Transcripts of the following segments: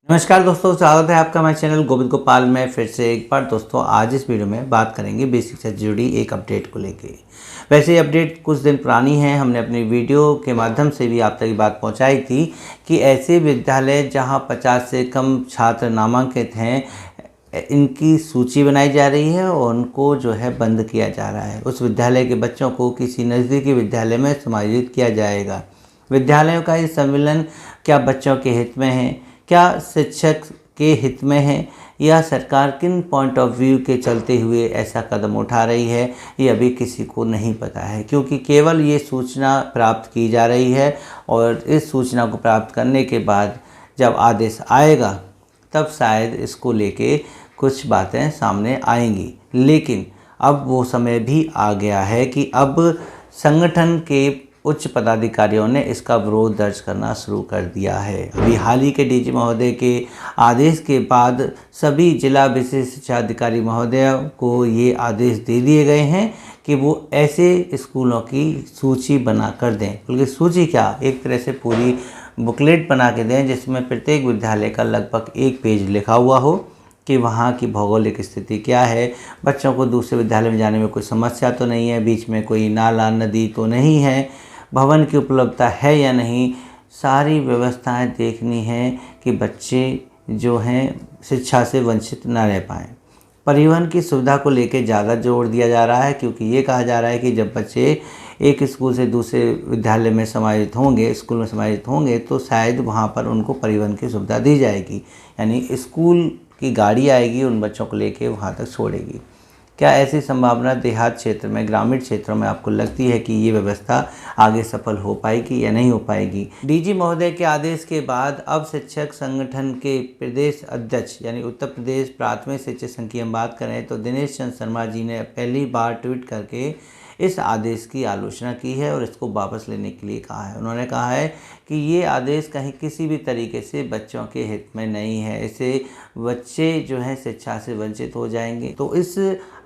नमस्कार दोस्तों, स्वागत है आपका हमारे चैनल गोविंद गोपाल में फिर से एक बार। दोस्तों आज इस वीडियो में बात करेंगे बेसिक से जुड़ी एक अपडेट को लेके। वैसे ये अपडेट कुछ दिन पुरानी है, हमने अपनी वीडियो के माध्यम से भी आप तक ये बात पहुंचाई थी कि ऐसे विद्यालय जहां 50 से कम छात्र नामांकित हैं, इनकी सूची बनाई जा रही है और उनको जो है बंद किया जा रहा है। उस विद्यालय के बच्चों को किसी नज़दीकी विद्यालय में समायोजित किया जाएगा। विद्यालयों का ये सम्मेलन क्या बच्चों के हित में है, क्या शिक्षक के हित में है, या सरकार किन पॉइंट ऑफ व्यू के चलते हुए ऐसा कदम उठा रही है, ये अभी किसी को नहीं पता है। क्योंकि केवल ये सूचना प्राप्त की जा रही है और इस सूचना को प्राप्त करने के बाद जब आदेश आएगा तब शायद इसको लेके कुछ बातें सामने आएंगी। लेकिन अब वो समय भी आ गया है कि अब संगठन के उच्च पदाधिकारियों ने इसका विरोध दर्ज करना शुरू कर दिया है। अभी हाल ही के डीजी महोदय के आदेश के बाद सभी जिला विशेष शिक्षा अधिकारी महोदय को ये आदेश दे दिए गए हैं कि वो ऐसे स्कूलों की सूची बना कर दें। बल्कि सूची क्या, एक तरह से पूरी बुकलेट बना के दें जिसमें प्रत्येक विद्यालय का लगभग एक पेज लिखा हुआ हो कि वहाँ की भौगोलिक स्थिति क्या है, बच्चों को दूसरे विद्यालय में जाने में कोई समस्या तो नहीं है, बीच में कोई नाला नदी तो नहीं है, भवन की उपलब्धता है या नहीं, सारी व्यवस्थाएं देखनी है कि बच्चे जो हैं शिक्षा से वंचित न रह पाएँ। परिवहन की सुविधा को लेकर ज़्यादा जोर दिया जा रहा है, क्योंकि ये कहा जा रहा है कि जब बच्चे एक स्कूल से दूसरे विद्यालय में समायोजित होंगे, स्कूल में समायोजित होंगे, तो शायद वहाँ पर उनको परिवहन की सुविधा दी जाएगी, यानी स्कूल की गाड़ी आएगी, उन बच्चों को लेके वहाँ तक छोड़ेगी। क्या ऐसी संभावना देहात क्षेत्र में, ग्रामीण क्षेत्रों में आपको लगती है कि ये व्यवस्था आगे सफल हो पाएगी या नहीं हो पाएगी? डीजी महोदय के आदेश के बाद अब शिक्षक संगठन के प्रदेश अध्यक्ष यानी उत्तर प्रदेश प्राथमिक शिक्षक संघ की हम बात करें तो दिनेश चंद्र शर्मा जी ने पहली बार ट्वीट करके इस आदेश की आलोचना की है और इसको वापस लेने के लिए कहा है। उन्होंने कहा है कि ये आदेश कहीं किसी भी तरीके से बच्चों के हित में नहीं है, इससे बच्चे जो हैं शिक्षा से वंचित हो जाएंगे। तो इस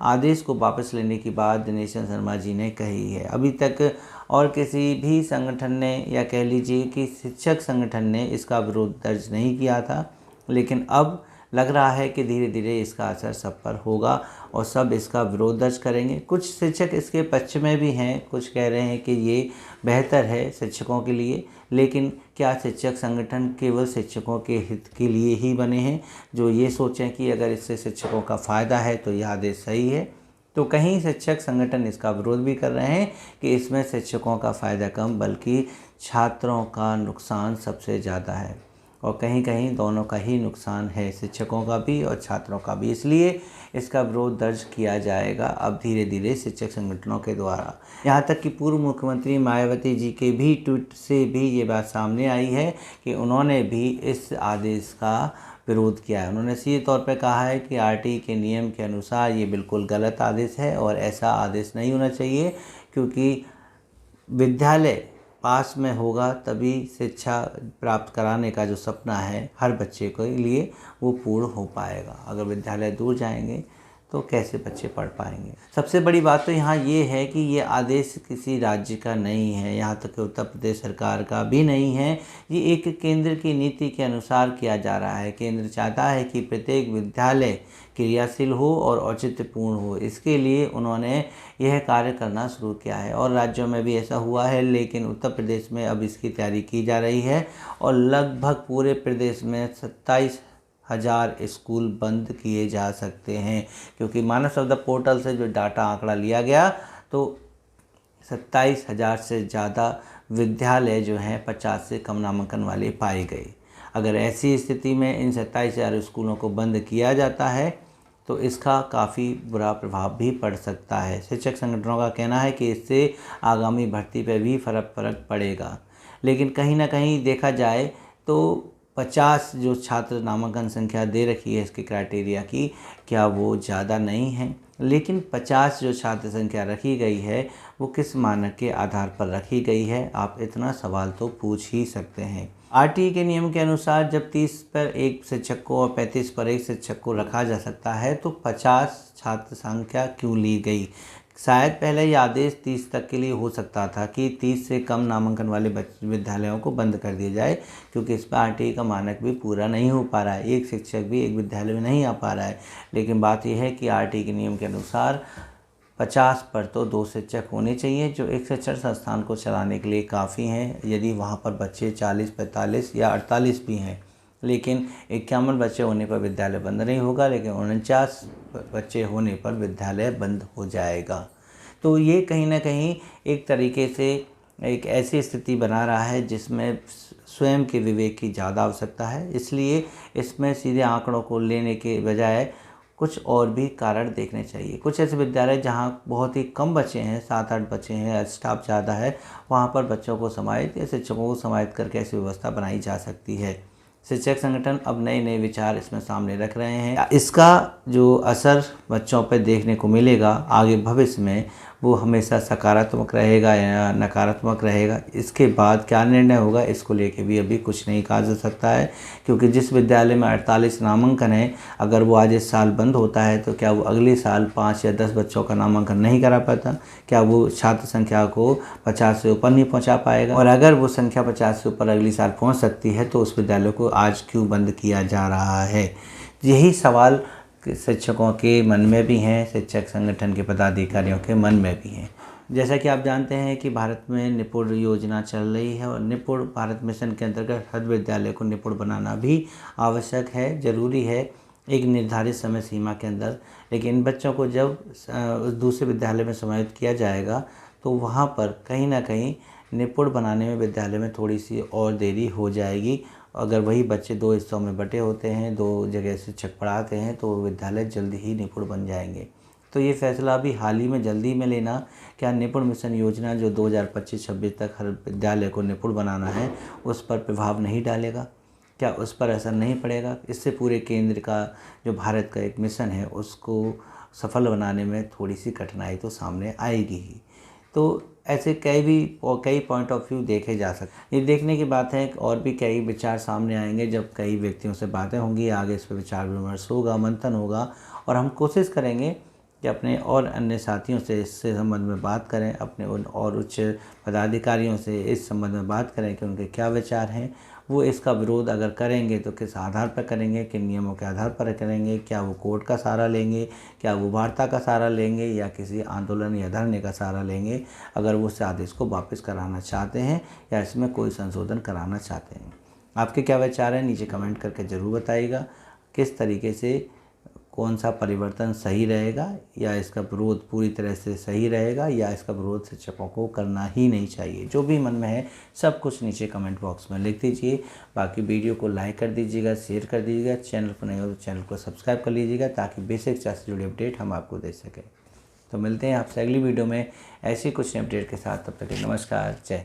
आदेश को वापस लेने की बात दिनेश चंद्र शर्मा जी ने कही है। अभी तक और किसी भी संगठन ने, या कह लीजिए कि शिक्षक संगठन ने इसका विरोध दर्ज नहीं किया था, लेकिन अब लग रहा है कि धीरे धीरे इसका असर सब पर होगा और सब इसका विरोध दर्ज करेंगे। कुछ शिक्षक इसके पक्ष में भी हैं, कुछ कह रहे हैं कि ये बेहतर है शिक्षकों के लिए, लेकिन क्या शिक्षक संगठन केवल शिक्षकों के हित के लिए ही बने हैं, जो ये सोचें कि अगर इससे शिक्षकों का फ़ायदा है तो यह आदेश सही है? तो कहीं शिक्षक संगठन इसका विरोध भी कर रहे हैं कि इसमें शिक्षकों का फ़ायदा कम बल्कि छात्रों का नुकसान सबसे ज़्यादा है, और कहीं कहीं दोनों का ही नुकसान है, शिक्षकों का भी और छात्रों का भी। इसलिए इसका विरोध दर्ज किया जाएगा अब धीरे धीरे शिक्षक संगठनों के द्वारा। यहाँ तक कि पूर्व मुख्यमंत्री मायावती जी के भी ट्वीट से भी ये बात सामने आई है कि उन्होंने भी इस आदेश का विरोध किया है। उन्होंने सीधे तौर पर कहा है कि आरटीई के नियम के अनुसार ये बिल्कुल गलत आदेश है और ऐसा आदेश नहीं होना चाहिए, क्योंकि विद्यालय पास में होगा तभी शिक्षा प्राप्त कराने का जो सपना है हर बच्चे के लिए वो पूर्ण हो पाएगा। अगर विद्यालय दूर जाएंगे तो कैसे बच्चे पढ़ पाएंगे? सबसे बड़ी बात तो यहाँ ये है कि ये आदेश किसी राज्य का नहीं है, यहाँ तक कि उत्तर प्रदेश सरकार का भी नहीं है। ये एक केंद्र की नीति के अनुसार किया जा रहा है। केंद्र चाहता है कि प्रत्येक विद्यालय क्रियाशील हो और औचित्यपूर्ण हो, इसके लिए उन्होंने यह कार्य करना शुरू किया है और राज्यों में भी ऐसा हुआ है। लेकिन उत्तर प्रदेश में अब इसकी तैयारी की जा रही है और लगभग पूरे प्रदेश में 27,000 स्कूल बंद किए जा सकते हैं, क्योंकि मानव संसाधन पोर्टल से जो डाटा आंकड़ा लिया गया तो 27,000 से ज़्यादा विद्यालय जो हैं 50 से कम नामांकन वाले पाए गए। अगर ऐसी स्थिति में इन 27,000 स्कूलों को बंद किया जाता है तो इसका काफ़ी बुरा प्रभाव भी पड़ सकता है। शिक्षक संगठनों का कहना है कि इससे आगामी भर्ती पर भी फर्क पड़ेगा। लेकिन कहीं ना कहीं देखा जाए तो 50 जो छात्र नामांकन संख्या दे रखी है इसके क्राइटेरिया की, क्या वो ज़्यादा नहीं है? लेकिन 50 जो छात्र संख्या रखी गई है वो किस मानक के आधार पर रखी गई है, आप इतना सवाल तो पूछ ही सकते हैं। आरटीई के नियम के अनुसार जब 30 पर एक शिक्षक को और 35 पर एक शिक्षक को रखा जा सकता है, तो 50 छात्र संख्या क्यों ली गई? शायद पहले ये आदेश 30 तक के लिए हो सकता था कि 30 से कम नामांकन वाले विद्यालयों को बंद कर दिया जाए, क्योंकि इस पर आरटीई का मानक भी पूरा नहीं हो पा रहा है, एक शिक्षक भी एक विद्यालय में नहीं आ पा रहा है। लेकिन बात यह है कि आरटीई के नियम के अनुसार 50 पर तो 2 शिक्षक होने चाहिए, जो एक शिक्षण संस्थान को चलाने के लिए काफ़ी हैं। यदि वहाँ पर बच्चे 40, 45 या 48 भी हैं, लेकिन 51 बच्चे होने पर विद्यालय बंद नहीं होगा, लेकिन 49 बच्चे होने पर विद्यालय बंद हो जाएगा। तो ये कहीं ना कहीं एक तरीके से एक ऐसी स्थिति बना रहा है जिसमें स्वयं के विवेक की ज़्यादा आवश्यकता है। इसलिए इसमें सीधे आंकड़ों को लेने के बजाय कुछ और भी कारण देखने चाहिए। कुछ ऐसे विद्यालय जहाँ बहुत ही कम बच्चे हैं, 7-8 बच्चे हैं, स्टाफ ज़्यादा है, वहाँ पर बच्चों को समाहित या शिक्षकों को समाहित करके ऐसी व्यवस्था बनाई जा सकती है। शिक्षक संगठन अब नए नए विचार इसमें सामने रख रहे हैं। इसका जो असर बच्चों पर देखने को मिलेगा आगे भविष्य में, वो हमेशा सकारात्मक रहेगा या नकारात्मक रहेगा। इसके बाद क्या निर्णय होगा इसको लेके भी अभी कुछ नहीं कहा जा सकता है, क्योंकि जिस विद्यालय में 48 नामांकन है, अगर वो आज इस साल बंद होता है तो क्या वो अगले साल 5 या 10 बच्चों का नामांकन नहीं करा पाता? क्या वो छात्र संख्या को 50 से ऊपर नहीं पहुँचा पाएगा? और अगर वो संख्या 50 से ऊपर अगले साल पहुँच सकती है तो उस विद्यालय को आज क्यों बंद किया जा रहा है? यही सवाल शिक्षकों के मन में भी हैं, शिक्षक संगठन के पदाधिकारियों के मन में भी हैं। जैसा कि आप जानते हैं कि भारत में निपुण योजना चल रही है, और निपुण भारत मिशन के अंतर्गत हर विद्यालय को निपुण बनाना भी आवश्यक है, ज़रूरी है एक निर्धारित समय सीमा के अंदर। लेकिन इन बच्चों को जब दूसरे विद्यालय में समाहित किया जाएगा तो वहाँ पर कहीं ना कहीं निपुण बनाने में विद्यालय में थोड़ी सी और देरी हो जाएगी। अगर वही बच्चे 2 हिस्सों में बटे होते हैं, 2 जगह शिक्षक पढ़ाते हैं, तो विद्यालय जल्दी ही निपुण बन जाएंगे। तो ये फैसला अभी हाल ही में जल्दी में लेना, क्या निपुण मिशन योजना जो 2025-26 तक हर विद्यालय को निपुण बनाना है, उस पर प्रभाव नहीं डालेगा? क्या उस पर असर नहीं पड़ेगा? इससे पूरे केंद्र का जो भारत का एक मिशन है उसको सफल बनाने में थोड़ी सी कठिनाई तो सामने आएगी ही। तो ऐसे कई पॉइंट ऑफ व्यू देखे जा सकते। ये देखने की बात है, और भी कई विचार सामने आएंगे जब कई व्यक्तियों से बातें होंगी, आगे इस पर विचार विमर्श होगा, मंथन होगा, और हम कोशिश करेंगे कि अपने और अन्य साथियों से इससे संबंध में बात करें, अपने उन और उच्च पदाधिकारियों से इस संबंध में बात करें कि उनके क्या विचार हैं। वो इसका विरोध अगर करेंगे तो किस आधार पर करेंगे, किन नियमों के आधार पर करेंगे, क्या वो कोर्ट का सहारा लेंगे, क्या वो वार्ता का सहारा लेंगे, या किसी आंदोलन या धरने का सहारा लेंगे अगर वो इस आदेश को वापस कराना चाहते हैं या इसमें कोई संशोधन कराना चाहते हैं। आपके क्या विचार हैं नीचे कमेंट करके ज़रूर बताइएगा। किस तरीके से कौन सा परिवर्तन सही रहेगा, या इसका विरोध पूरी तरह से सही रहेगा, या इसका विरोध शिक्षकों को करना ही नहीं चाहिए? जो भी मन में है सब कुछ नीचे कमेंट बॉक्स में लिख दीजिए। बाकी वीडियो को लाइक कर दीजिएगा, शेयर कर दीजिएगा, चैनल पर नहीं हो तो चैनल को सब्सक्राइब कर लीजिएगा, ताकि बेसिक शिक्षा से जुड़े अपडेट हम आपको दे सकें। तो मिलते हैं आपसे अगली वीडियो में ऐसी कुछ अपडेट के साथ। तब तक नमस्कार, जय।